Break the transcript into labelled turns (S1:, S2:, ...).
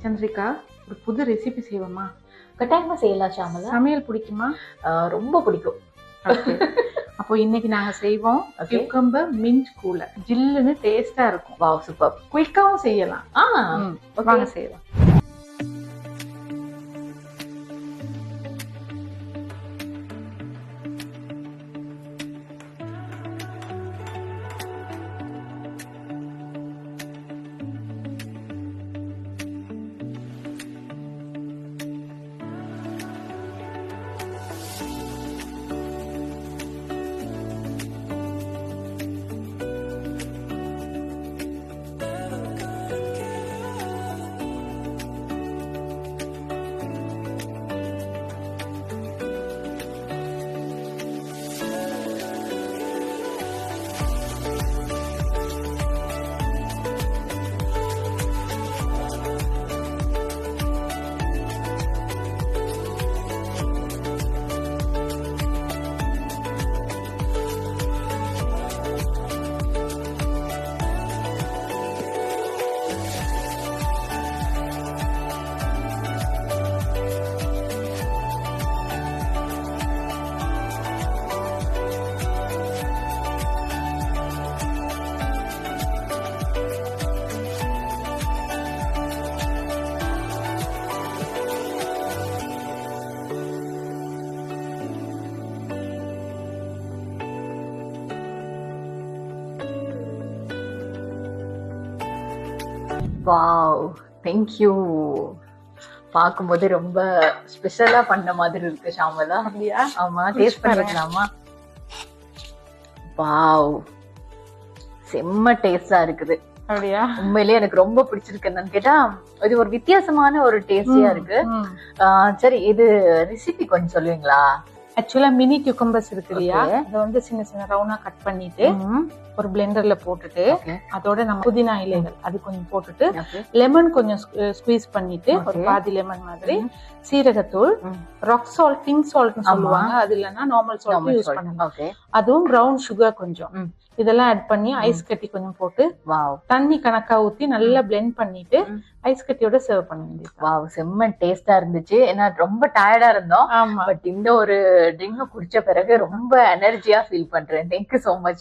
S1: சந்திரிகா, ஒரு புது ரெசிபி செய்வோமா?
S2: கட்டாயமா செய்யலாம் ஷாமலா.
S1: சமையல் பிடிக்குமா?
S2: ரொம்ப பிடிக்கும்.
S1: அப்போ இன்னைக்கு நாங்க செய்வோம் கியூக்கம்பர் மின்ட் கூலர். ஜில்லுன்னு டேஸ்டா இருக்கும்.
S2: Wow, super.
S1: குயிக்காவும் செய்யலாம். வாங்க செய்யலாம்.
S2: Wow, thank you. பார்க்கும்போது ரொம்ப ஸ்பெஷலா பண்ண மாதிரி இருக்கு ஷாமலா.
S1: அப்படியா?
S2: ஆமா, டேஸ்ட் பண்ணிக்கலாமா? வாவ், செம்ம டேஸ்டா இருக்குது.
S1: அப்படியா?
S2: உண்மையிலேயே எனக்கு ரொம்ப பிடிச்சிருக்கு. என்னன்னு கேட்டா, இது ஒரு வித்தியாசமான ஒரு டேஸ்டியா இருக்கு. சரி, இது ரெசிபி கொஞ்சம் சொல்லுவீங்களா?
S1: ஆக்சுவலா மினி கியூக்கம்பர்ஸ் இருக்கு இல்லையா, அதை வந்து சின்ன சின்ன ரவுண்டா கட் பண்ணிட்டு ஒரு பிளெண்டர்ல போட்டுட்டு அதோட நம்ம புதினா இலைகள் அது கொஞ்சம் போட்டுட்டு லெமன் கொஞ்சம் ஸ்குவீஸ் பண்ணிட்டு ஒரு பாதி லெமன் மாதிரி, சீரகத்தூள், ராக் சால்ட், பிங்க் சால்ட்னு சொல்லுவாங்க, அது இல்லைன்னா நார்மல் சால்ட் யூஸ் பண்ணலாம். அதுவும் பிரவுன் சுகர் கொஞ்சம், இதெல்லாம் ஆட் பண்ணி ஐஸ் கட்டி கொஞ்சம் போட்டு தண்ணி கணக்கா ஊத்தி நல்லா பிளெண்ட் பண்ணிட்டு ஐஸ் கட்டியோட சர்வ் பண்ண வேண்டியது.
S2: வாவ், செம்ம டேஸ்டா இருந்துச்சு. ஏன்னா ரொம்ப டயர்டா இருந்தோம். பட் இந்த ஒரு ட்ரிங்க் குடிச்ச பிறகு ரொம்ப எனர்ஜியா ஃபீல் பண்றேன். Thank you so much.